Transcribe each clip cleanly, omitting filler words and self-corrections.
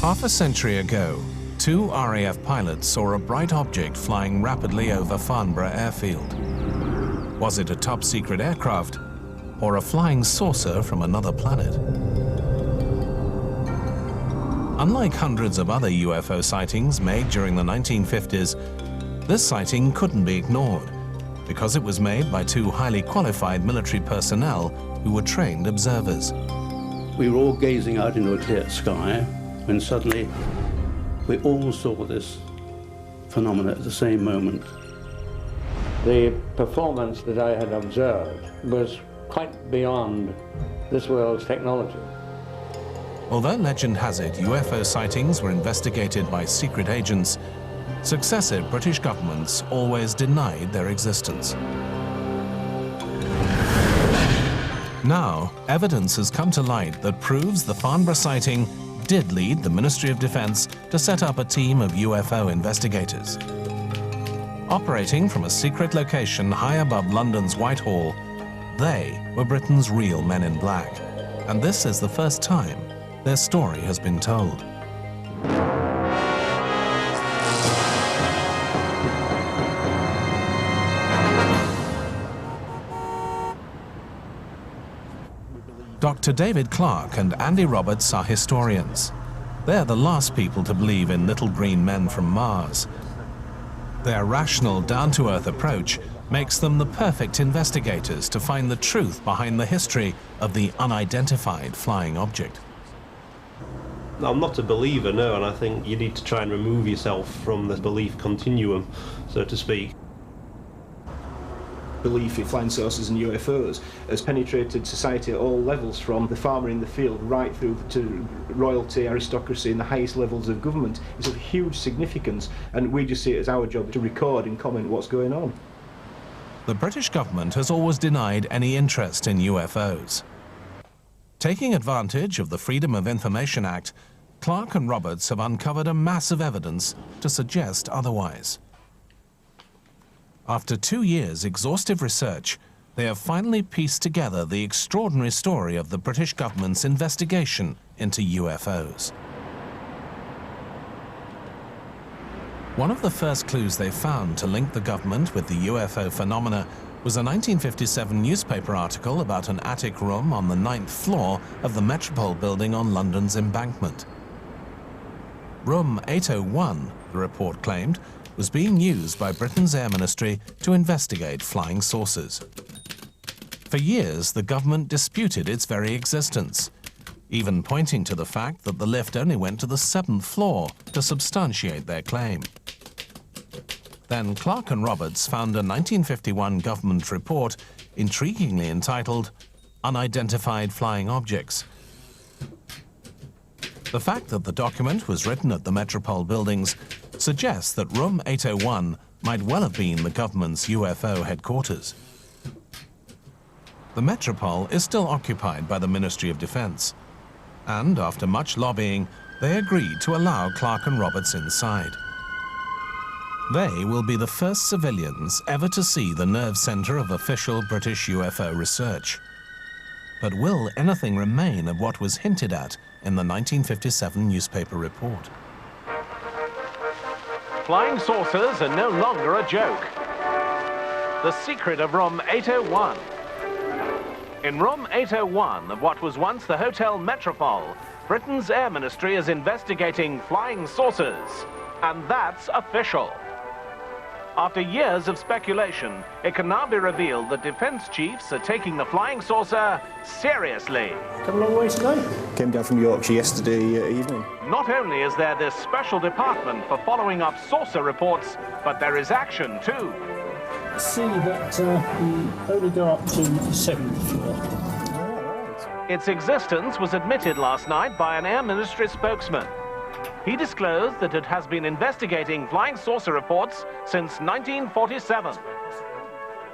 Half a century ago, two RAF pilots saw a bright object flying rapidly over Farnborough airfield. Was it a top-secret aircraft or a flying saucer from another planet? Unlike hundreds of other UFO sightings made during the 1950s, this sighting couldn't be ignored because it was made by two highly qualified military personnel who were trained observers. We were all gazing out into a clear sky when suddenly we all saw this phenomena at the same moment. The performance that I had observed was quite beyond this world's technology. Although legend has it UFO sightings were investigated by secret agents, successive British governments always denied their existence. Now, evidence has come to light that proves the Farnborough sighting did lead the Ministry of Defence to set up a team of UFO investigators. Operating from a secret location high above London's Whitehall, they were Britain's real men in black. And this is the first time their story has been told. Dr. David Clarke and Andy Roberts are historians. They're the last people to believe in little green men from Mars. Their rational, down-to-earth approach makes them the perfect investigators to find the truth behind the history of the unidentified flying object. I'm not a believer, no, and I think you need to try and remove yourself from the belief continuum, so to speak. Belief in flying saucers and UFOs has penetrated society at all levels, from the farmer in the field right through to royalty, aristocracy, and the highest levels of government. It's of huge significance, and we just see it as our job to record and comment what's going on. The British government has always denied any interest in UFOs. Taking advantage of the Freedom of Information Act, Clarke and Roberts have uncovered a mass of evidence to suggest otherwise. After 2 years' exhaustive research, they have finally pieced together the extraordinary story of the British government's investigation into UFOs. One of the first clues they found to link the government with the UFO phenomena was a 1957 newspaper article about an attic room on the 9th floor of the Metropole building on London's Embankment. Room 801, the report claimed, was being used by Britain's Air Ministry to investigate flying saucers. For years, the government disputed its very existence, even pointing to the fact that the lift only went to the 7th floor to substantiate their claim. Then Clarke and Roberts found a 1951 government report intriguingly entitled Unidentified Flying Objects. The fact that the document was written at the Metropole buildings suggests that Room 801 might well have been the government's UFO headquarters. The Metropole is still occupied by the Ministry of Defence, and after much lobbying, they agreed to allow Clarke and Roberts inside. They will be the first civilians ever to see the nerve centre of official British UFO research. But will anything remain of what was hinted at in the 1957 newspaper report? Flying saucers are no longer a joke. The secret of Room 801. In Room 801 of what was once the Hotel Metropole, Britain's Air Ministry is investigating flying saucers. And that's official. After years of speculation, it can now be revealed that defence chiefs are taking the flying saucer seriously. Come a long way today. Came down from Yorkshire yesterday evening. Not only is there this special department for following up saucer reports, but there is action too. See that we only go up to the 7th floor. Its existence was admitted last night by an Air Ministry spokesman. He disclosed that it has been investigating flying saucer reports since 1947.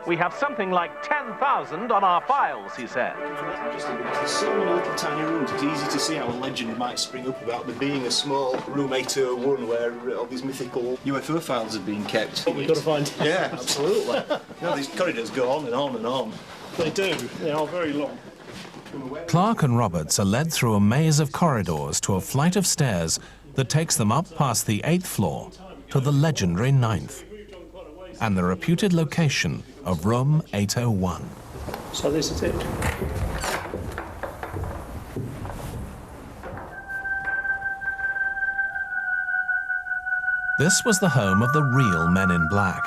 We have something like 10,000 on our files, he said. There's so many little tiny rooms, it's easy to see how a legend might spring up about there being a small room 801 where all these mythical UFO files have been kept. We've got to find out. Yeah, absolutely. These corridors go on and on and on. They do. They are very long. Clarke and Roberts are led through a maze of corridors to a flight of stairs that takes them up past the 8th floor to the legendary 9th and the reputed location of room 801. So this is it. This was the home of the real Men in Black.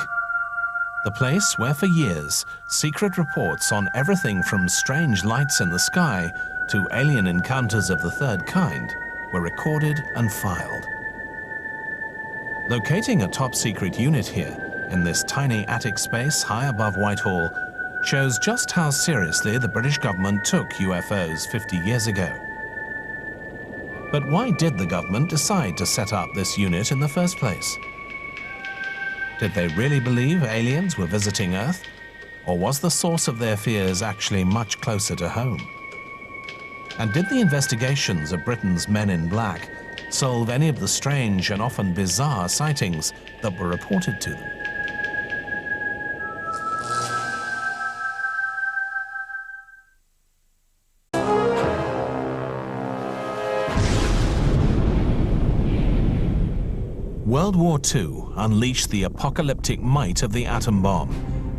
The place where for years, secret reports on everything from strange lights in the sky to alien encounters of the third kind were recorded and filed. Locating a top-secret unit here, in this tiny attic space high above Whitehall, shows just how seriously the British government took UFOs 50 years ago. But why did the government decide to set up this unit in the first place? Did they really believe aliens were visiting Earth? Or was the source of their fears actually much closer to home? And did the investigations of Britain's Men in Black solve any of the strange and often bizarre sightings that were reported to them? World War II unleashed the apocalyptic might of the atom bomb,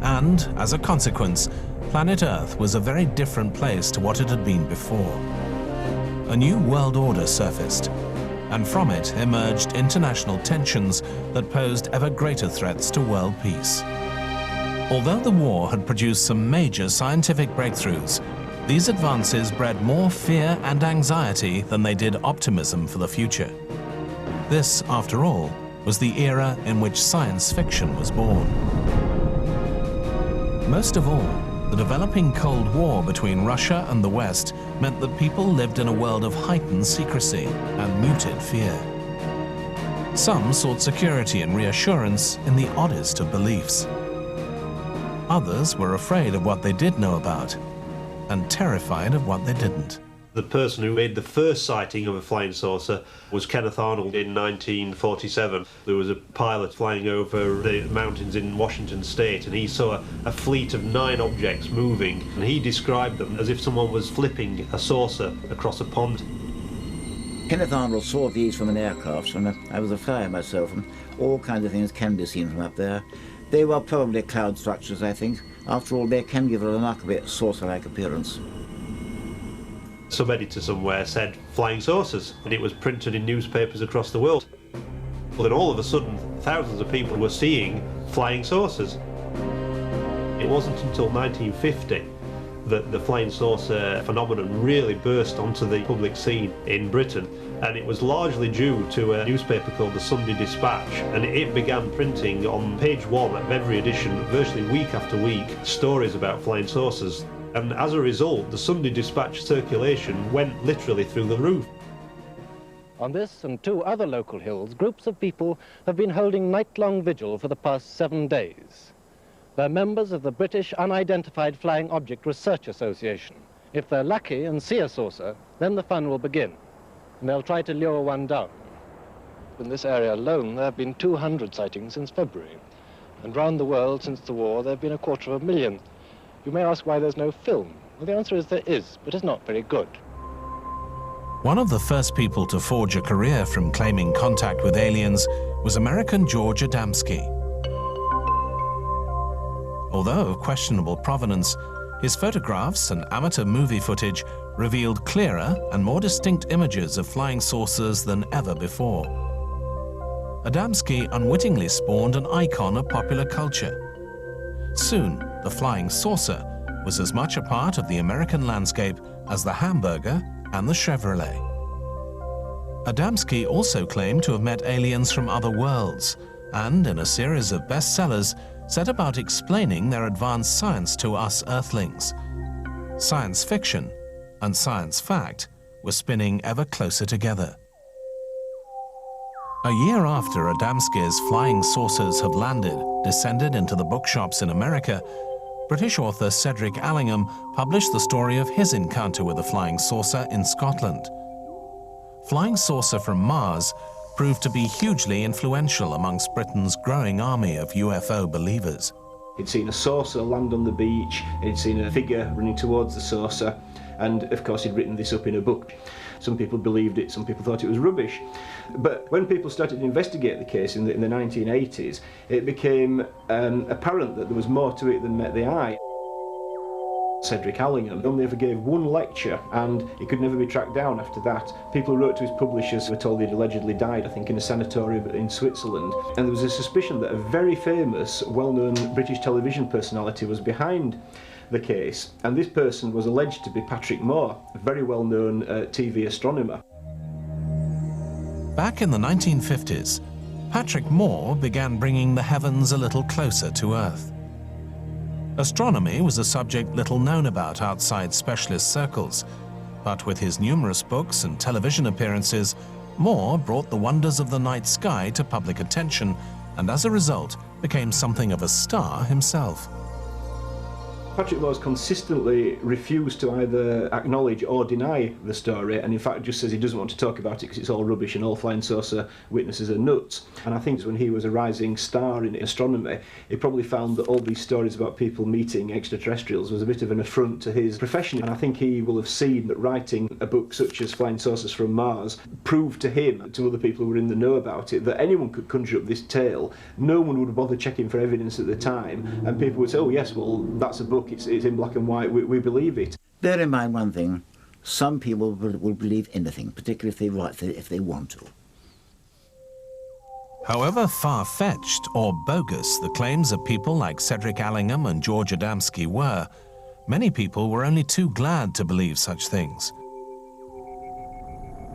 and, as a consequence, planet Earth was a very different place to what it had been before. A new world order surfaced, and from it emerged international tensions that posed ever greater threats to world peace. Although the war had produced some major scientific breakthroughs, these advances bred more fear and anxiety than they did optimism for the future. This, after all, was the era in which science fiction was born. Most of all, the developing Cold War between Russia and the West meant that people lived in a world of heightened secrecy and muted fear. Some sought security and reassurance in the oddest of beliefs. Others were afraid of what they did know about and terrified of what they didn't. The person who made the first sighting of a flying saucer was Kenneth Arnold in 1947. There was a pilot flying over the mountains in Washington state, and he saw a fleet of 9 objects moving, and he described them as if someone was flipping a saucer across a pond. Kenneth Arnold saw these from an aircraft, and I was a flyer myself, and all kinds of things can be seen from up there. They were probably cloud structures, I think. After all, they can give a remarkably saucer-like appearance. Some editor somewhere said flying saucers, and it was printed in newspapers across the world. Well, then all of a sudden, thousands of people were seeing flying saucers. It wasn't until 1950 that the flying saucer phenomenon really burst onto the public scene in Britain, and it was largely due to a newspaper called the Sunday Dispatch, and it began printing on page 1 of every edition, virtually week after week, stories about flying saucers. And as a result, the Sunday Dispatch circulation went literally through the roof. On this and 2 other local hills, groups of people have been holding night-long vigil for the past 7 days. They're members of the British Unidentified Flying Object Research Association. If they're lucky and see a saucer, then the fun will begin, and they'll try to lure one down. In this area alone, there have been 200 sightings since February, and round the world since the war, there have been 250,000. You may ask why there's no film. Well, the answer is there is, but it's not very good. One of the first people to forge a career from claiming contact with aliens was American George Adamski. Although of questionable provenance, his photographs and amateur movie footage revealed clearer and more distinct images of flying saucers than ever before. Adamski unwittingly spawned an icon of popular culture. Soon, the flying saucer was as much a part of the American landscape as the hamburger and the Chevrolet. Adamski also claimed to have met aliens from other worlds, and in a series of bestsellers, set about explaining their advanced science to us Earthlings. Science fiction and science fact were spinning ever closer together. A year after Adamski's flying saucers had landed, descended into the bookshops in America, British author Cedric Allingham published the story of his encounter with a flying saucer in Scotland. Flying saucer from Mars proved to be hugely influential amongst Britain's growing army of UFO believers. He'd seen a saucer land on the beach, he'd seen a figure running towards the saucer, and of course he'd written this up in a book. Some people believed it, some people thought it was rubbish. But when people started to investigate the case in the 1980s, it became apparent that there was more to it than met the eye. Cedric Allingham only ever gave one lecture and he could never be tracked down after that. People who wrote to his publishers were told he'd allegedly died, I think, in a sanatorium in Switzerland. And there was a suspicion that a very famous, well-known British television personality was behind the case. And this person was alleged to be Patrick Moore, a very well-known TV astronomer. Back in the 1950s, Patrick Moore began bringing the heavens a little closer to Earth. Astronomy was a subject little known about outside specialist circles, but with his numerous books and television appearances, Moore brought the wonders of the night sky to public attention, and as a result became something of a star himself. Patrick Moore's consistently refused to either acknowledge or deny the story, and in fact just says he doesn't want to talk about it because it's all rubbish and all flying saucer witnesses are nuts. And I think when he was a rising star in astronomy, he probably found that all these stories about people meeting extraterrestrials was a bit of an affront to his profession. And I think he will have seen that writing a book such as Flying Saucers from Mars proved to him, to other people who were in the know about it, that anyone could conjure up this tale. No one would bother checking for evidence at the time, and people would say, oh yes, well that's a book, it's in black and white, we believe it. Bear in mind one thing, some people will believe anything, particularly if they want to. However far-fetched or bogus the claims of people like Cedric Allingham and George Adamski were, many people were only too glad to believe such things.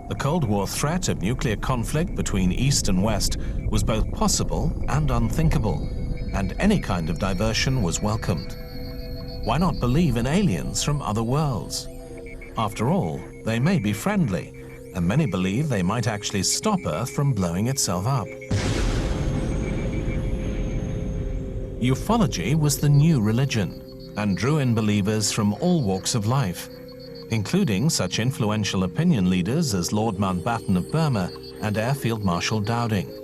The Cold War threat of nuclear conflict between East and West was both possible and unthinkable, and any kind of diversion was welcomed. Why not believe in aliens from other worlds? After all, they may be friendly, and many believe they might actually stop Earth from blowing itself up. Ufology was the new religion and drew in believers from all walks of life, including such influential opinion leaders as Lord Mountbatten of Burma and Air Field Marshal Dowding.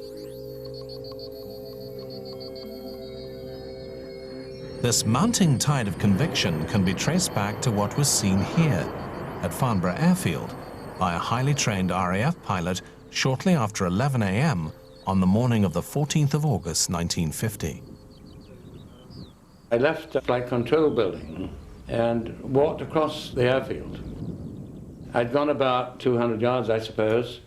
This mounting tide of conviction can be traced back to what was seen here, at Farnborough Airfield, by a highly trained RAF pilot shortly after 11 a.m. on the morning of the 14th of August 1950. I left the flight control building and walked across the airfield. I'd gone about 200 yards, I suppose,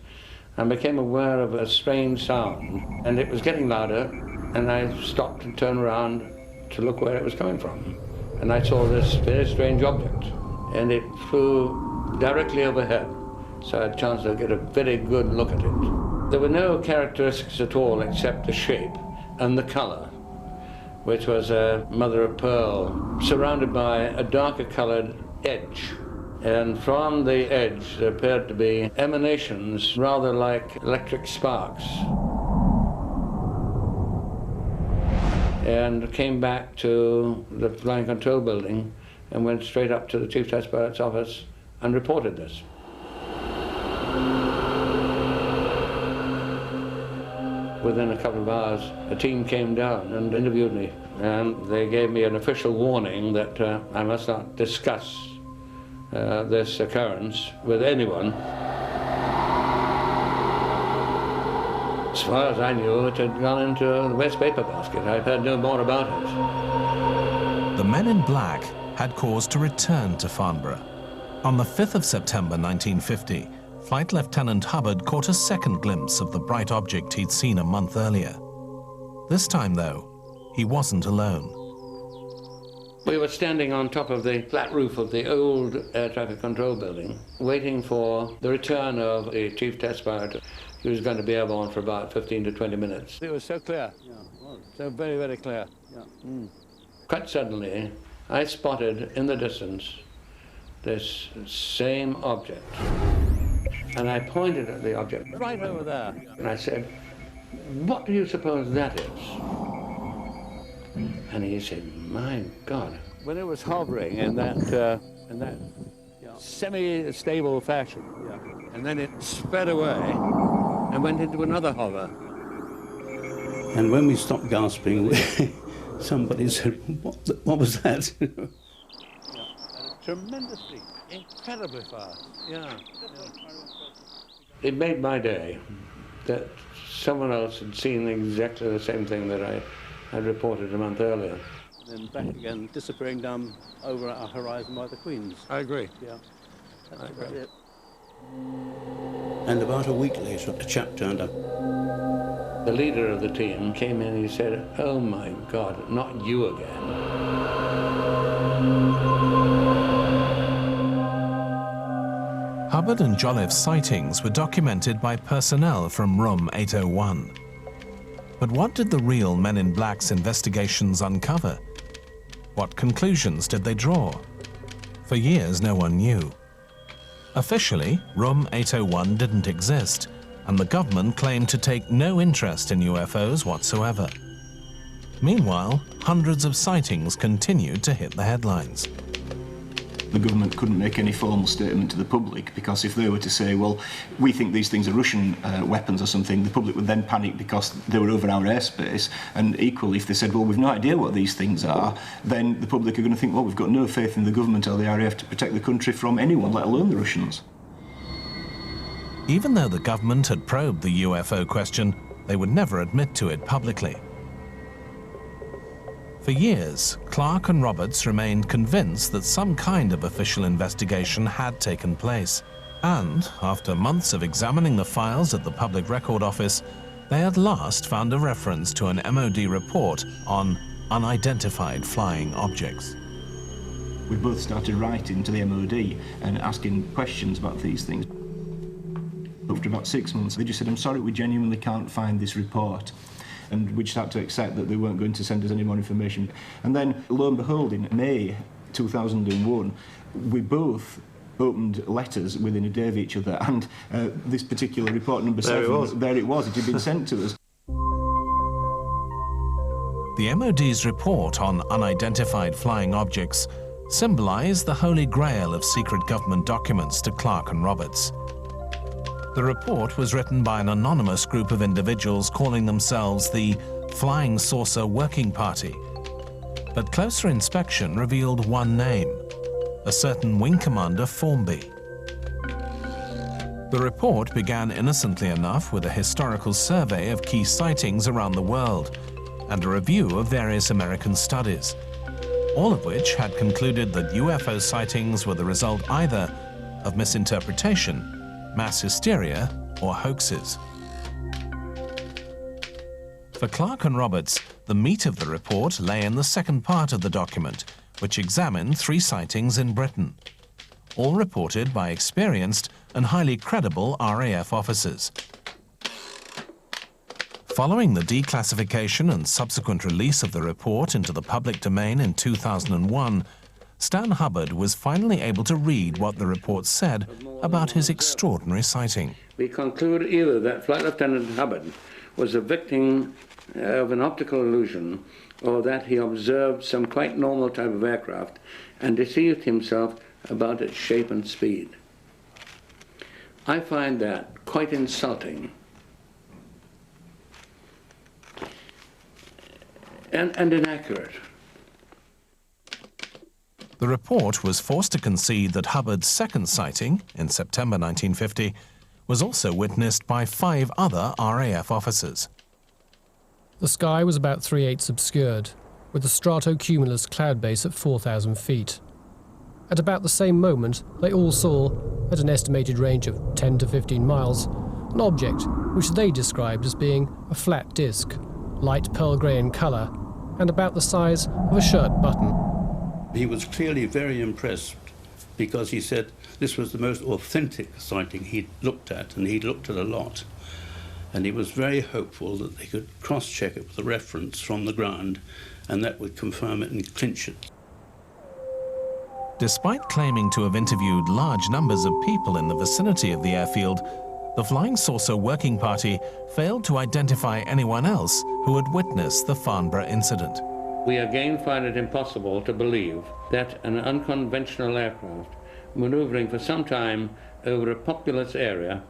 and became aware of a strange sound, and it was getting louder, and I stopped and turned around to look where it was coming from. And I saw this very strange object, and it flew directly overhead, so I had a chance to get a very good look at it. There were no characteristics at all except the shape and the color, which was a mother of pearl surrounded by a darker colored edge. And from the edge there appeared to be emanations rather like electric sparks. And came back to the flying control building and went straight up to the Chief Test Pilot's office and reported this. Within a couple of hours, a team came down and interviewed me, and they gave me an official warning that I must not discuss this occurrence with anyone. As far as I knew, it had gone into the waste paper basket. I've heard no more about it. The men in black had cause to return to Farnborough. On the 5th of September 1950, Flight Lieutenant Hubbard caught a second glimpse of the bright object he'd seen a month earlier. This time, though, he wasn't alone. We were standing on top of the flat roof of the old air traffic control building, waiting for the return of the Chief Test Pilot. He was going to be airborne for about 15 to 20 minutes. It was so clear, so very, very clear. Quite suddenly, I spotted in the distance this same object. And I pointed at the object right over there. And I said, "What do you suppose that is?" And he said, "My God." When it was hovering in that semi-stable fashion, and then it sped away and went into another hover. And when we stopped gasping, somebody said, what was that? Tremendous leap. Incredibly fast, yeah. It made my day that someone else had seen exactly the same thing that I had reported a month earlier. Then back again, disappearing down over our horizon by the Queen's. I agree. Yeah, that's I about agree. it. And about a week later, a chap turned up. The leader of the team came in and he said, "Oh my God, not you again." Hubbard and Jolliffe's sightings were documented by personnel from Room 801. But what did the real Men in Black's investigations uncover? What conclusions did they draw? For years, no one knew. Officially, Room 801 didn't exist, and the government claimed to take no interest in UFOs whatsoever. Meanwhile, hundreds of sightings continued to hit the headlines. The government couldn't make any formal statement to the public, because if they were to say, well, we think these things are Russian weapons or something, the public would then panic because they were over our airspace. And equally, if they said, well, we've no idea what these things are, then the public are going to think, well, we've got no faith in the government or the RAF to protect the country from anyone, let alone the Russians. Even though the government had probed the UFO question, they would never admit to it publicly. For years, Clark and Roberts remained convinced that some kind of official investigation had taken place. And, after months of examining the files at the Public Record Office, they at last found a reference to an MOD report on unidentified flying objects. We both started writing to the MOD and asking questions about these things. After about 6 months, they just said, "I'm sorry, we genuinely can't find this report." And we just had to accept that they weren't going to send us any more information. And then, lo and behold, in May 2001, we both opened letters within a day of each other, and this particular report, number 7, there it was, it had been sent to us. The MOD's report on unidentified flying objects symbolized the holy grail of secret government documents to Clark and Roberts. The report was written by an anonymous group of individuals calling themselves the Flying Saucer Working Party. But closer inspection revealed one name, a certain Wing Commander Formby. The report began innocently enough with a historical survey of key sightings around the world and a review of various American studies, all of which had concluded that UFO sightings were the result either of misinterpretation, mass hysteria, or hoaxes. For Clark and Roberts, the meat of the report lay in the second part of the document, which examined 3 sightings in Britain, all reported by experienced and highly credible RAF officers. Following the declassification and subsequent release of the report into the public domain in 2001, Stan Hubbard was finally able to read what the report said about his extraordinary sighting. We conclude either that Flight Lieutenant Hubbard was a victim of an optical illusion, or that he observed some quite normal type of aircraft and deceived himself about its shape and speed. I find that quite insulting and inaccurate. The report was forced to concede that Hubbard's second sighting, in September 1950, was also witnessed by 5 other RAF officers. The sky was about 3/8 obscured, with the stratocumulus cloud base at 4,000 feet. At about the same moment, they all saw, at an estimated range of 10 to 15 miles, an object which they described as being a flat disc, light pearl grey in colour, and about the size of a shirt button. He was clearly very impressed because he said this was the most authentic sighting he'd looked at, and he'd looked at a lot. And he was very hopeful that they could cross-check it with a reference from the ground, and that would confirm it and clinch it. Despite claiming to have interviewed large numbers of people in the vicinity of the airfield, the Flying Saucer Working Party failed to identify anyone else who had witnessed the Farnborough incident. We again find it impossible to believe that an unconventional aircraft maneuvering for some time over a populous area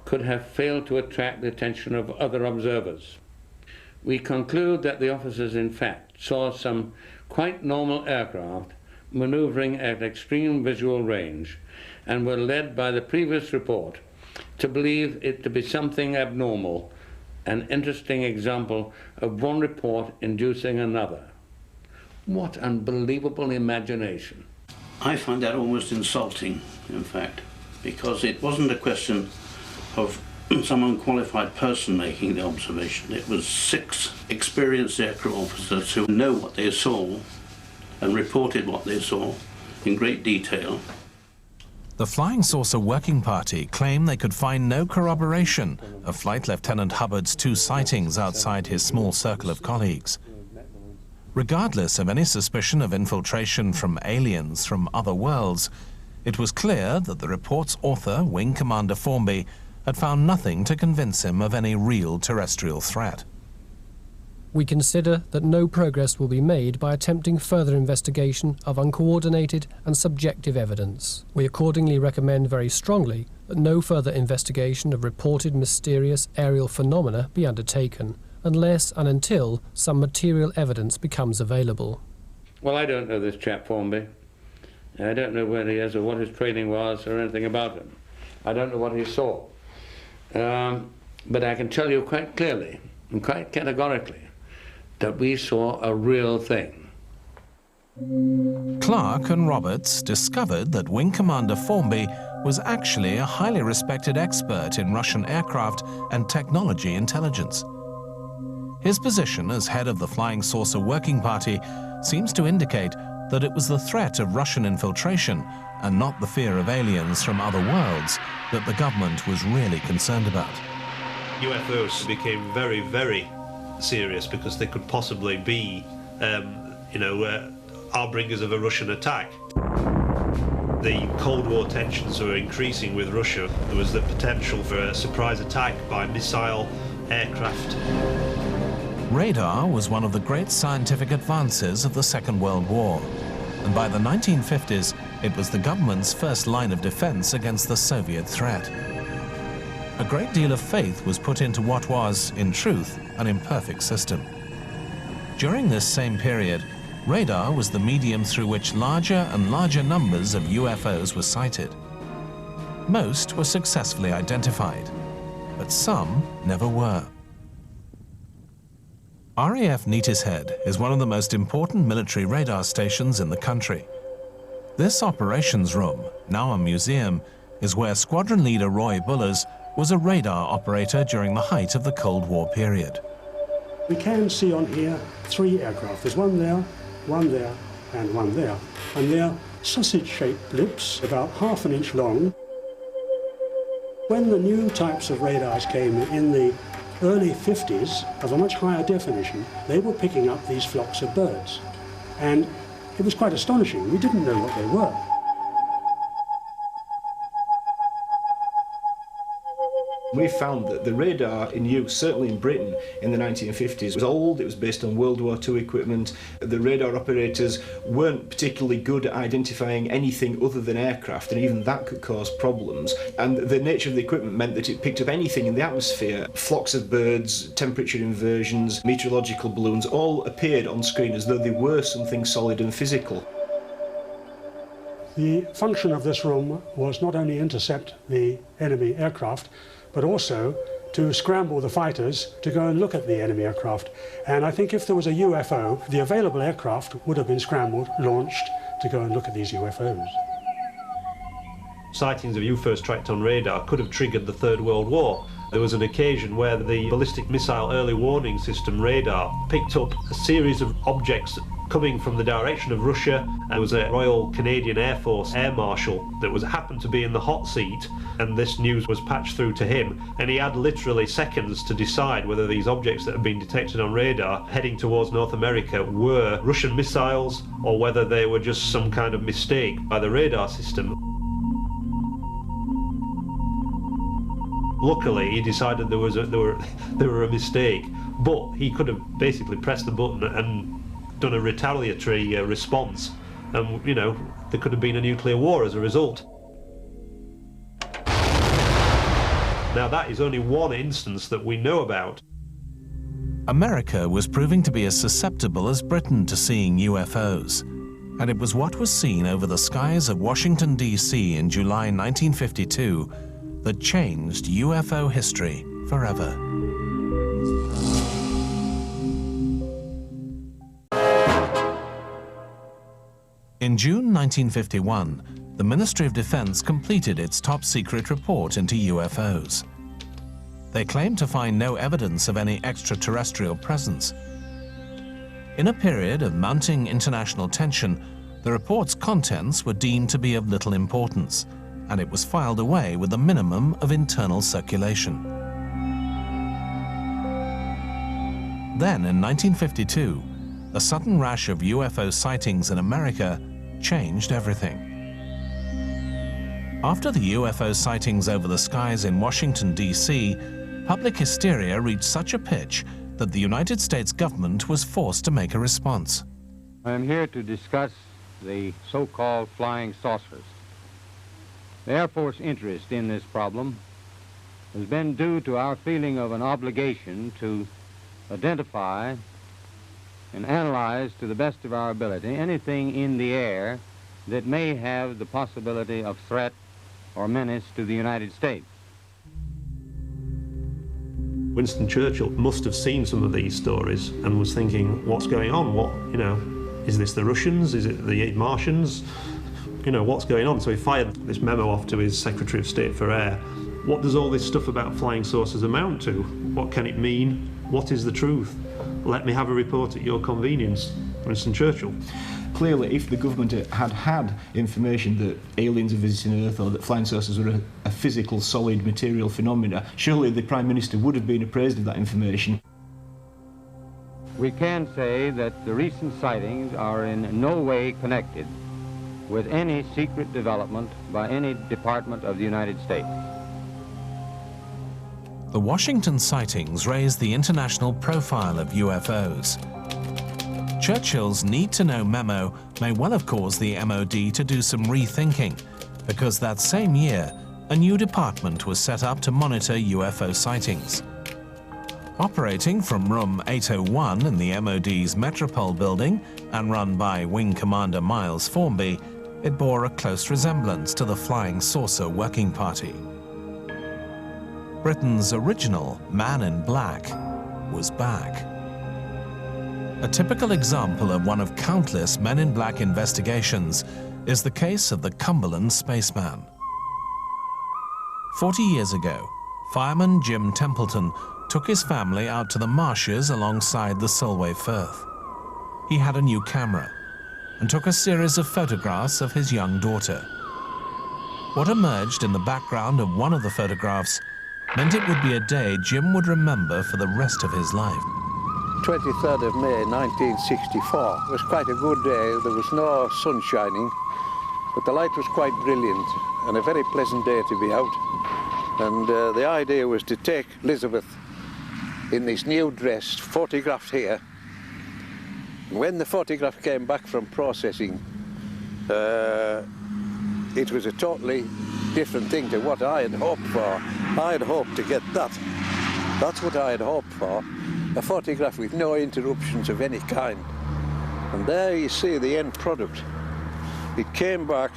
could have failed to attract the attention of other observers. We conclude that the officers in fact saw some quite normal aircraft maneuvering at extreme visual range and were led by the previous report to believe it to be something abnormal, an interesting example of one report inducing another. What unbelievable imagination. I find that almost insulting, in fact, because it wasn't a question of some unqualified person making the observation. It was 6 experienced aircrew officers who know what they saw and reported what they saw in great detail. The Flying Saucer Working Party claim they could find no corroboration of Flight Lieutenant Hubbard's 2 sightings outside his small circle of colleagues. Regardless of any suspicion of infiltration from aliens from other worlds, it was clear that the report's author, Wing Commander Formby, had found nothing to convince him of any real terrestrial threat. We consider that no progress will be made by attempting further investigation of uncoordinated and subjective evidence. We accordingly recommend very strongly that no further investigation of reported mysterious aerial phenomena be undertaken, unless and until some material evidence becomes available. Well, I don't know this chap Formby. I don't know where he is or what his training was or anything about him. I don't know what he saw. But I can tell you quite clearly and quite categorically that we saw a real thing. Clark and Roberts discovered that Wing Commander Formby was actually a highly respected expert in Russian aircraft and technology intelligence. His position as head of the Flying Saucer Working Party seems to indicate that it was the threat of Russian infiltration and not the fear of aliens from other worlds that the government was really concerned about. UFOs became very, very serious because they could possibly be, harbingers of a Russian attack. The Cold War tensions were increasing with Russia. There was the potential for a surprise attack by missile aircraft. Radar was one of the great scientific advances of the Second World War, and by the 1950s, it was the government's first line of defense against the Soviet threat. A great deal of faith was put into what was, in truth, an imperfect system. During this same period, radar was the medium through which larger and larger numbers of UFOs were sighted. Most were successfully identified, but some never were. RAF Neatishead is one of the most important military radar stations in the country. This operations room, now a museum, is where Squadron Leader Roy Bullers was a radar operator during the height of the Cold War period. We can see on here 3 aircraft. There's one there, and one there. And they're sausage-shaped blips, about ½ an inch long. When the new types of radars came in the early 50s, of a much higher definition, they were picking up these flocks of birds. And it was quite astonishing. We didn't know what they were. We found that the radar in use, certainly in Britain in the 1950s, was old. It was based on World War II equipment. The radar operators weren't particularly good at identifying anything other than aircraft, and even that could cause problems. And the nature of the equipment meant that it picked up anything in the atmosphere. Flocks of birds, temperature inversions, meteorological balloons, all appeared on screen as though they were something solid and physical. The function of this room was not only intercept the enemy aircraft, but also to scramble the fighters to go and look at the enemy aircraft. And I think if there was a UFO, the available aircraft would have been scrambled, launched, to go and look at these UFOs. Sightings of UFOs tracked on radar could have triggered the Third World War. There was an occasion where the ballistic missile early warning system radar picked up a series of objects coming from the direction of Russia. There was a Royal Canadian Air Force Air Marshal that happened to be in the hot seat, and this news was patched through to him, and he had literally seconds to decide whether these objects that had been detected on radar heading towards North America were Russian missiles or whether they were just some kind of mistake by the radar system. Luckily, he decided they were a mistake, but he could have basically pressed the button and done a retaliatory response, and there could have been a nuclear war as a result. Now that is only one instance that we know about. America was proving to be as susceptible as Britain to seeing UFOs, And it was what was seen over the skies of Washington, D.C. in July 1952 that changed UFO history forever. In June 1951, the Ministry of Defense completed its top-secret report into UFOs. They claimed to find no evidence of any extraterrestrial presence. In a period of mounting international tension, the report's contents were deemed to be of little importance, and it was filed away with a minimum of internal circulation. Then, in 1952, a sudden rash of UFO sightings in America changed everything. After the UFO sightings over the skies in Washington, D.C., public hysteria reached such a pitch that the United States government was forced to make a response. I am here to discuss the so-called flying saucers. The Air Force interest in this problem has been due to our feeling of an obligation to identify and analyze to the best of our ability anything in the air that may have the possibility of threat or menace to the United States. Winston Churchill must have seen some of these stories and was thinking, what's going on? What, is this the Russians? Is it the Martians? What's going on? So he fired this memo off to his Secretary of State for Air. What does all this stuff about flying saucers amount to? What can it mean? What is the truth? Let me have a report at your convenience, Winston Churchill. Clearly, if the government had information that aliens are visiting Earth or that flying saucers were a physical, solid, material phenomena, surely the Prime Minister would have been appraised of that information. We can say that the recent sightings are in no way connected with any secret development by any department of the United States. The Washington sightings raised the international profile of UFOs. Churchill's need-to-know memo may well have caused the MOD to do some rethinking, because that same year, a new department was set up to monitor UFO sightings. Operating from room 801 in the MOD's Metropole building and run by Wing Commander Miles Formby, it bore a close resemblance to the Flying Saucer Working Party. Britain's original Man in Black was back. A typical example of one of countless Men in Black investigations is the case of the Cumberland spaceman. 40 years ago, fireman Jim Templeton took his family out to the marshes alongside the Solway Firth. He had a new camera and took a series of photographs of his young daughter. What emerged in the background of one of the photographs meant it would be a day Jim would remember for the rest of his life. 23rd of May 1964. It was quite a good day. There was no sun shining, but the light was quite brilliant and a very pleasant day to be out. And the idea was to take Elizabeth in this new dress, photographed here. And when the photograph came back from processing, it was a totally different thing to what I had hoped for. I had hoped to get that. That's what I had hoped for. A photograph with no interruptions of any kind. And there you see the end product. It came back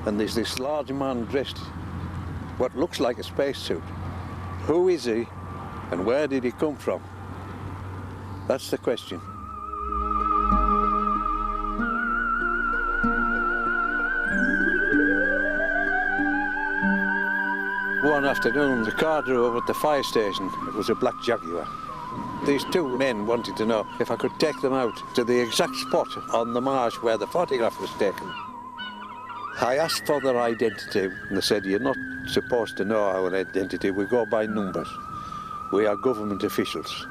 and there's this large man dressed what looks like a spacesuit. Who is he and where did he come from? That's the question. One afternoon the car drove at the fire station. It was a black Jaguar. These two men wanted to know if I could take them out to the exact spot on the marsh where the photograph was taken. I asked for their identity and they said, "You're not supposed to know our identity, we go by numbers. We are government officials.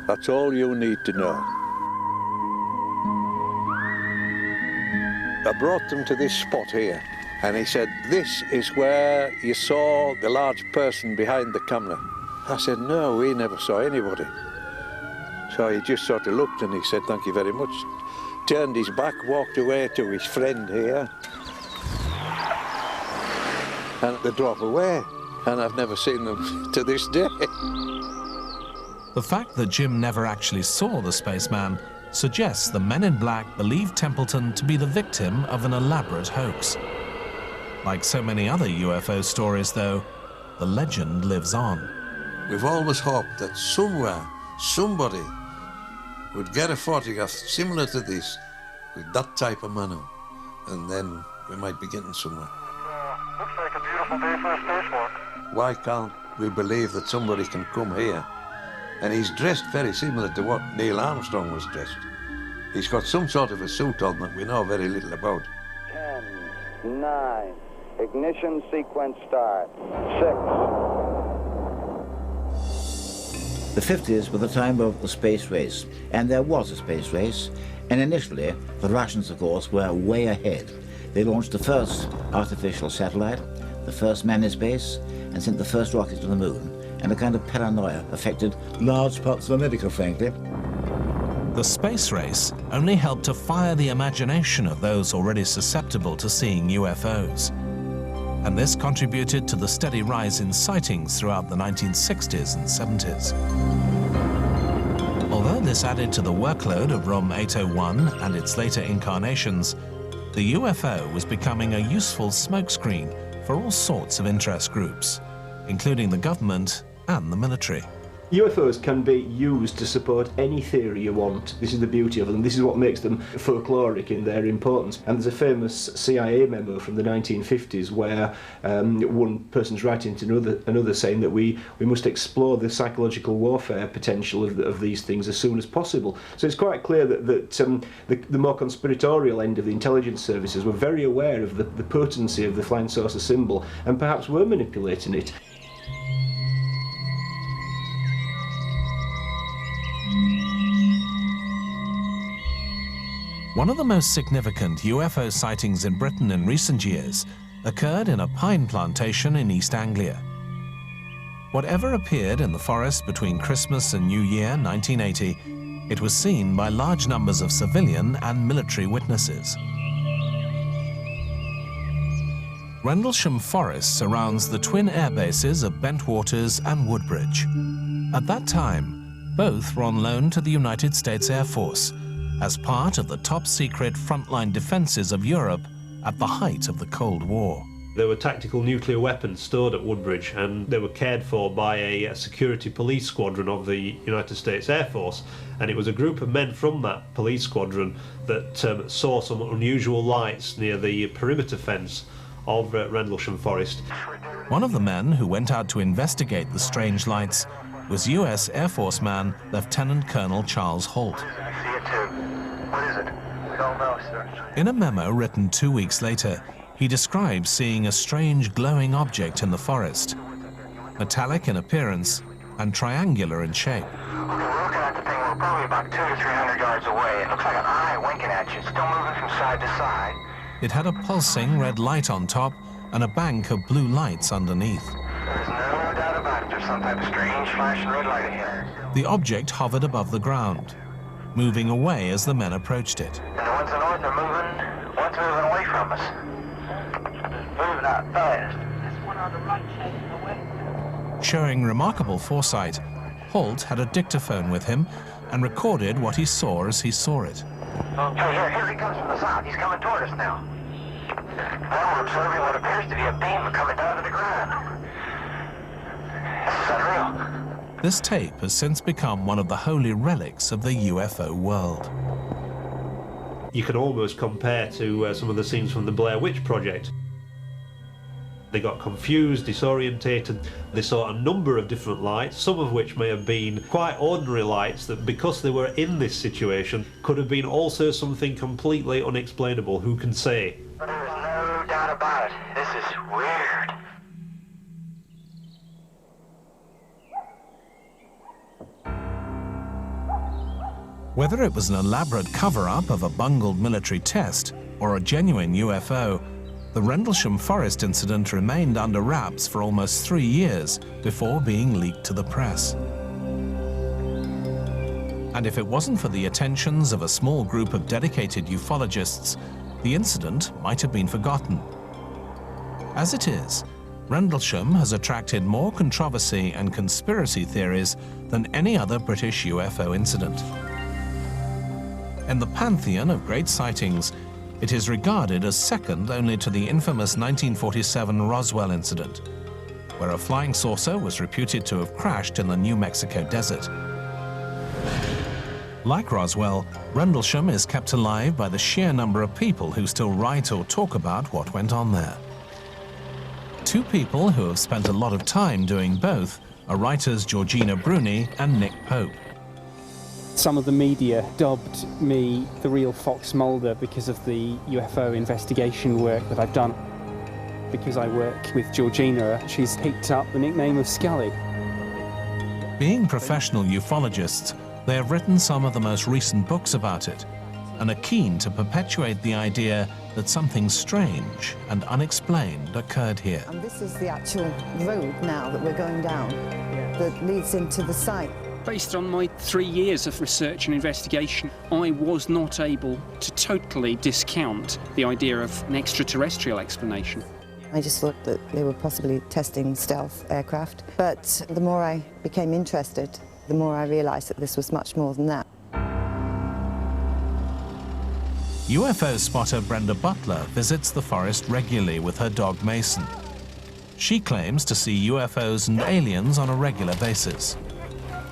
That's all you need to know." I brought them to this spot here and he said, "This is where you saw the large person behind the camera." I said, "No, we never saw anybody." So he just sort of looked and he said, "Thank you very much." Turned his back, walked away to his friend here. And they drove away. And I've never seen them to this day. The fact that Jim never actually saw the spaceman suggests the men in black believed Templeton to be the victim of an elaborate hoax. Like so many other UFO stories, though, the legend lives on. We've always hoped that somewhere, somebody would get a photograph similar to this with that type of manner, and then we might be getting somewhere. Looks like a beautiful day for a spacewalk. Why can't we believe that somebody can come here? And he's dressed very similar to what Neil Armstrong was dressed. He's got some sort of a suit on that we know very little about. 10, 9, ignition sequence start, 6. The 50s were the time of the space race, and there was a space race, and initially the Russians, of course, were way ahead. They launched the first artificial satellite, the first man in space, and sent the first rocket to the moon, and a kind of paranoia affected large parts of America, frankly. The space race only helped to fire the imagination of those already susceptible to seeing UFOs. And this contributed to the steady rise in sightings throughout the 1960s and 70s. Although this added to the workload of Room 801 and its later incarnations, the UFO was becoming a useful smokescreen for all sorts of interest groups, including the government and the military. UFOs can be used to support any theory you want. This is the beauty of them. This is what makes them folkloric in their importance. And there's a famous CIA memo from the 1950s where one person's writing to another saying that we must explore the psychological warfare potential of these things as soon as possible. So it's quite clear that the more conspiratorial end of the intelligence services were very aware of the potency of the flying saucer symbol and perhaps were manipulating it. One of the most significant UFO sightings in Britain in recent years occurred in a pine plantation in East Anglia. Whatever appeared in the forest between Christmas and New Year 1980, it was seen by large numbers of civilian and military witnesses. Rendlesham Forest surrounds the twin air bases of Bentwaters and Woodbridge. At that time, both were on loan to the United States Air Force as part of the top-secret frontline defenses of Europe at the height of the Cold War. There were tactical nuclear weapons stored at Woodbridge, and they were cared for by a security police squadron of the United States Air Force. And it was a group of men from that police squadron that saw some unusual lights near the perimeter fence of Rendlesham Forest. One of the men who went out to investigate the strange lights was US Air Force man Lieutenant Colonel Charles Holt. I see it too. What is it? We don't know, sir. In a memo written 2 weeks later, he describes seeing a strange glowing object in the forest, metallic in appearance and triangular in shape. Okay, we're looking at the thing. We're probably about 200 to 300 yards away. It looks like an eye winking at you, still moving from side to side. It had a pulsing red light on top and a bank of blue lights underneath. There's no doubt about it. There's some type of strange flashing red light ahead. The object hovered above the ground, moving away as the men approached it. And the ones in the north are moving. One's moving away from us. Moving out fast. This one on the right chasing away. Showing remarkable foresight, Holt had a dictaphone with him and recorded what he saw as he saw it. Okay, here he comes from the south. He's coming toward us now. Now we're observing what appears to be a beam coming down to the ground. This is unreal. This tape has since become one of the holy relics of the UFO world. You can almost compare to some of the scenes from the Blair Witch Project. They got confused, disorientated. They saw a number of different lights, some of which may have been quite ordinary lights that, because they were in this situation, could have been also something completely unexplainable. Who can say? There's no doubt about it. This is weird. Whether it was an elaborate cover-up of a bungled military test or a genuine UFO, the Rendlesham Forest incident remained under wraps for almost 3 years before being leaked to the press. And if it wasn't for the attentions of a small group of dedicated ufologists, the incident might have been forgotten. As it is, Rendlesham has attracted more controversy and conspiracy theories than any other British UFO incident. In the pantheon of great sightings, it is regarded as second only to the infamous 1947 Roswell incident, where a flying saucer was reputed to have crashed in the New Mexico desert. Like Roswell, Rendlesham is kept alive by the sheer number of people who still write or talk about what went on there. Two people who have spent a lot of time doing both are writers Georgina Bruni and Nick Pope. Some of the media dubbed me the real Fox Mulder because of the UFO investigation work that I've done. Because I work with Georgina, she's picked up the nickname of Scully. Being professional ufologists, they have written some of the most recent books about it and are keen to perpetuate the idea that something strange and unexplained occurred here. And this is the actual road now that we're going down that leads into the site. Based on my 3 years of research and investigation, I was not able to totally discount the idea of an extraterrestrial explanation. I just thought that they were possibly testing stealth aircraft, but the more I became interested, the more I realised that this was much more than that. UFO spotter Brenda Butler visits the forest regularly with her dog Mason. She claims to see UFOs and aliens on a regular basis.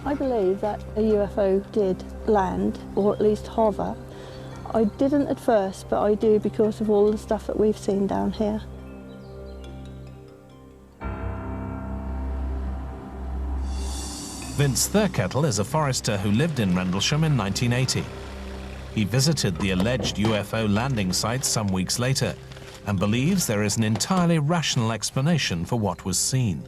I believe that a UFO did land, or at least hover. I didn't at first, but I do because of all the stuff that we've seen down here. Vince Thurkettle is a forester who lived in Rendlesham in 1980. He visited the alleged UFO landing site some weeks later and believes there is an entirely rational explanation for what was seen.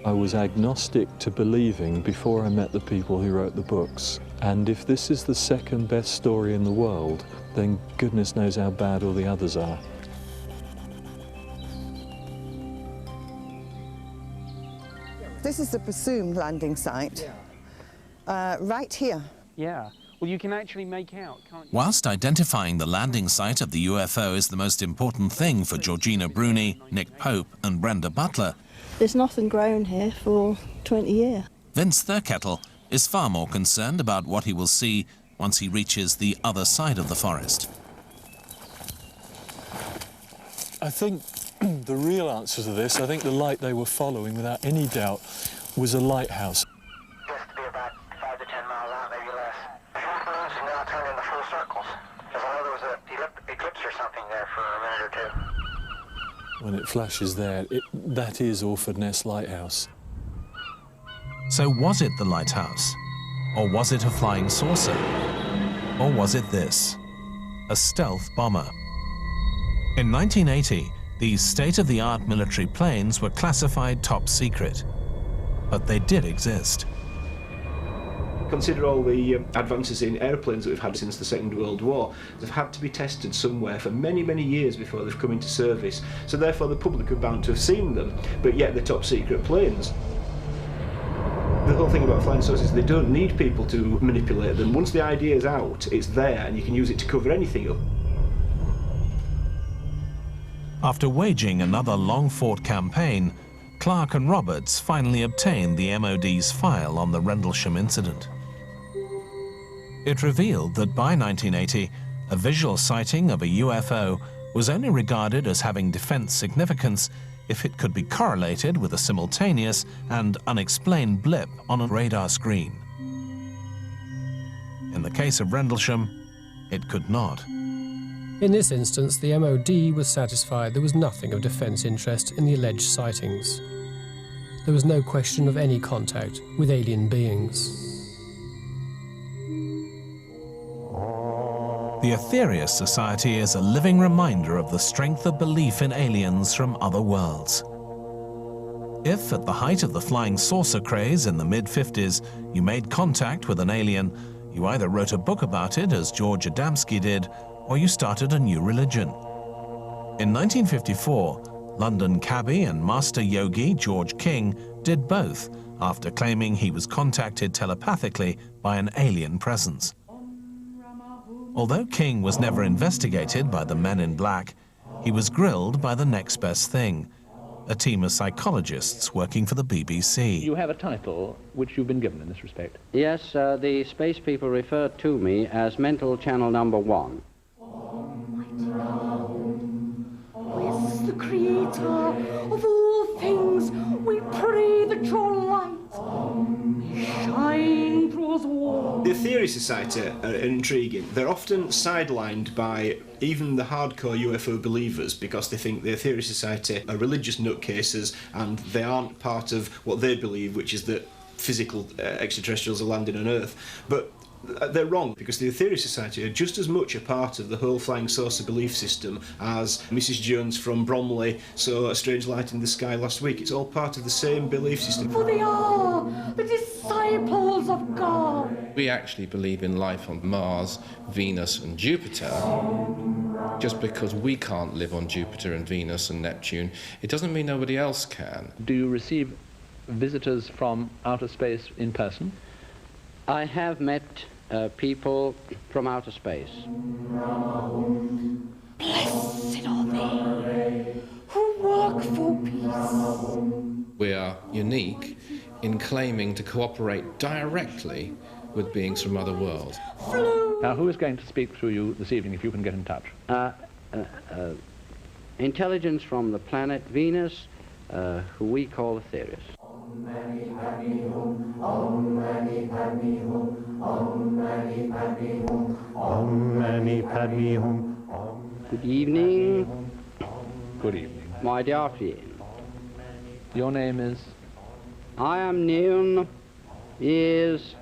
I was agnostic to believing before I met the people who wrote the books. And if this is the second best story in the world, then goodness knows how bad all the others are. This is the presumed landing site, right here. Yeah, well you can actually make out, can't you? Whilst identifying the landing site of the UFO is the most important thing for Georgina Bruni, Nick Pope and Brenda Butler, There's nothing grown here for 20 years. Vince Thurkettle is far more concerned about what he will see once he reaches the other side of the forest. I think the real answer to this, I think the light they were following, without any doubt, was a lighthouse. Just to be about 5 to 10 miles out, maybe less. The balloons have now turned into full circles. Because I know there was an eclipse or something there for a minute or two. When it flashes there, that is Orford Ness Lighthouse. So was it the lighthouse? Or was it a flying saucer? Or was it this? A stealth bomber. In 1980, these state-of-the-art military planes were classified top secret. But they did exist. Consider all the advances in airplanes that we've had since the Second World War. They've had to be tested somewhere for many, many years before they've come into service. So therefore the public are bound to have seen them, but yet they're top secret planes. The whole thing about flying saucers is they don't need people to manipulate them. Once the idea is out, it's there and you can use it to cover anything up. After waging another long-fought campaign, Clark and Roberts finally obtained the MOD's file on the Rendlesham incident. It revealed that by 1980, a visual sighting of a UFO was only regarded as having defense significance if it could be correlated with a simultaneous and unexplained blip on a radar screen. In the case of Rendlesham, it could not. In this instance, the MOD was satisfied there was nothing of defence interest in the alleged sightings. There was no question of any contact with alien beings. The Aetherius Society is a living reminder of the strength of belief in aliens from other worlds. If, at the height of the flying saucer craze in the mid-50s, you made contact with an alien, you either wrote a book about it, as George Adamski did, or you started a new religion. In 1954, London cabbie and master yogi George King did both after claiming he was contacted telepathically by an alien presence. Although King was never investigated by the men in black, he was grilled by the next best thing, a team of psychologists working for the BBC. You have a title which you've been given in this respect. Yes, the space people refer to me as Mental Channel Number 1. Yes, the creator of all things, we pray that your light may shine through us all. The Aetherius Society are intriguing. They're often sidelined by even the hardcore UFO believers because they think the Aetherius Society are religious nutcases and they aren't part of what they believe, which is that physical extraterrestrials are landing on Earth. But they're wrong, because the Aetherius Society are just as much a part of the whole flying saucer belief system as Mrs. Jones from Bromley saw a strange light in the sky last week. It's all part of the same belief system. For they are the disciples of God. We actually believe in life on Mars, Venus and Jupiter. Just because we can't live on Jupiter and Venus and Neptune, it doesn't mean nobody else can. Do you receive visitors from outer space in person? I have met people from outer space. Blessed are they who work for peace. We are unique in claiming to cooperate directly with beings from other worlds. Now, who is going to speak through you this evening, if you can get in touch? Intelligence from the planet Venus, who we call Aetherius. Om Mani Padme Hum, Om Mani Padme Hum, Om Mani Padme Hum. Good evening. Good evening. My dear friend. Your name is? I am known as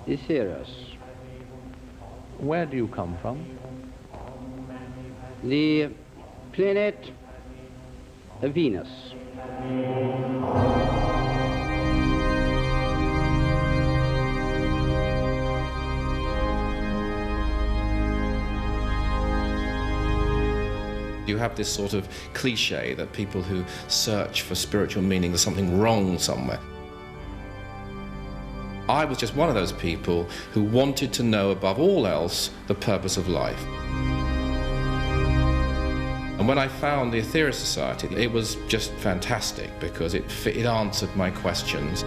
Aetherius. Where do you come from? The planet Venus. You have this sort of cliche that people who search for spiritual meaning, there's something wrong somewhere. I was just one of those people who wanted to know above all else the purpose of life. And when I found the Aetherius Society, it was just fantastic because it answered my questions.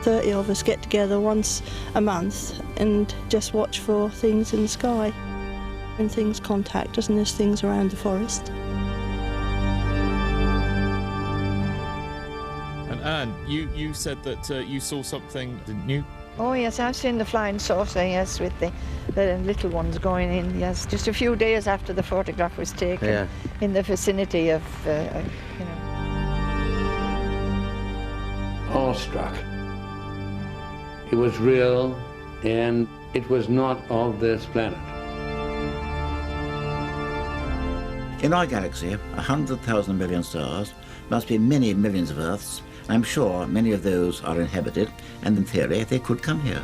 30 of us get together once a month and just watch for things in the sky. And things contact us, and there's things around the forest. And Anne, you said that you saw something, didn't you? Oh yes, I've seen the flying saucer, yes, with the little ones going in, yes, just a few days after the photograph was taken, Yeah. in the vicinity of, Awestruck. It was real, and it was not of this planet. In our galaxy, 100,000 million stars, must be many millions of Earths. I'm sure many of those are inhabited, and in theory they could come here.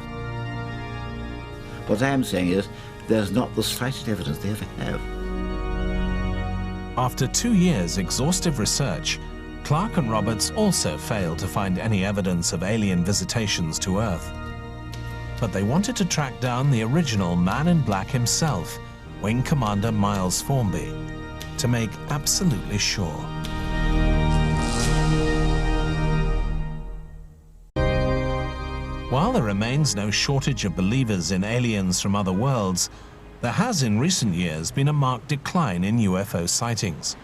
What I am saying is, there's not the slightest evidence they ever have. After 2 years' exhaustive research, Clark and Roberts also failed to find any evidence of alien visitations to Earth. But they wanted to track down the original Man in Black himself, Wing Commander Miles Formby, to make absolutely sure. While there remains no shortage of believers in aliens from other worlds, there has in recent years been a marked decline in UFO sightings.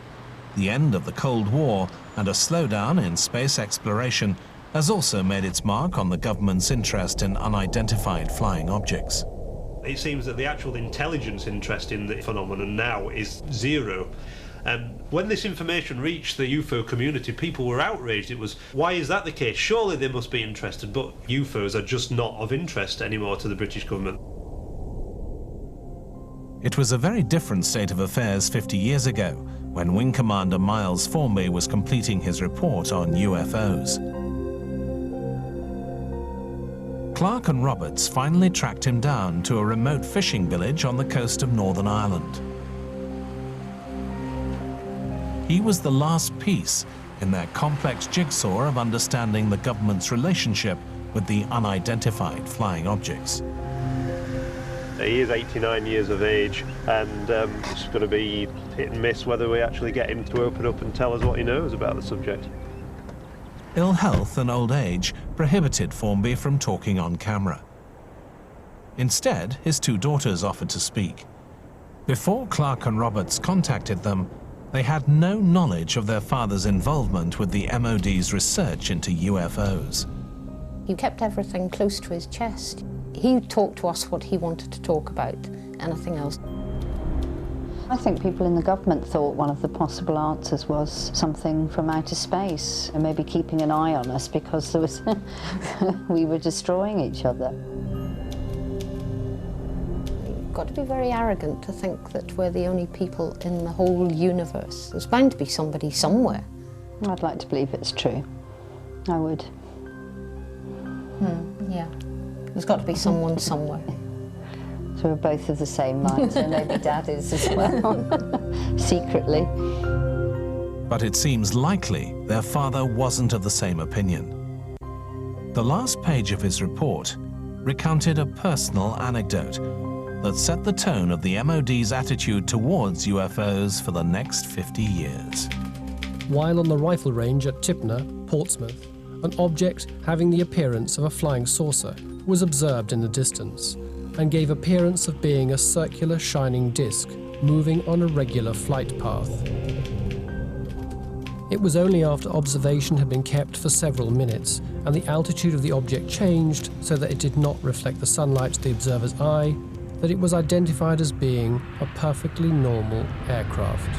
The end of the Cold War and a slowdown in space exploration has also made its mark on the government's interest in unidentified flying objects. It seems that the actual intelligence interest in the phenomenon now is zero. When this information reached the UFO community, people were outraged. It was, why is that the case? Surely they must be interested, but UFOs are just not of interest anymore to the British government. It was a very different state of affairs 50 years ago, when Wing Commander Miles Formby was completing his report on UFOs. Clark and Roberts finally tracked him down to a remote fishing village on the coast of Northern Ireland. He was the last piece in their complex jigsaw of understanding the government's relationship with the unidentified flying objects. He is 89 years of age, and it's going to be hit and miss whether we actually get him to open up and tell us what he knows about the subject. Ill health and old age prohibited Formby from talking on camera. Instead, his two daughters offered to speak. Before Clark and Roberts contacted them, they had no knowledge of their father's involvement with the MOD's research into UFOs. He kept everything close to his chest. He talked to us what he wanted to talk about, anything else. I think people in the government thought one of the possible answers was something from outer space, and maybe keeping an eye on us because there was we were destroying each other. You've got to be very arrogant to think that we're the only people in the whole universe. There's bound to be somebody somewhere. I'd like to believe it's true. I would. Yeah. There's got to be someone somewhere. So we're both of the same mind, so maybe Dad is as well, secretly. But it seems likely their father wasn't of the same opinion. The last page of his report recounted a personal anecdote that set the tone of the MOD's attitude towards UFOs for the next 50 years. While on the rifle range at Tipner, Portsmouth, an object having the appearance of a flying saucer was observed in the distance and gave appearance of being a circular shining disc moving on a regular flight path. It was only after observation had been kept for several minutes and the altitude of the object changed so that it did not reflect the sunlight to the observer's eye that it was identified as being a perfectly normal aircraft.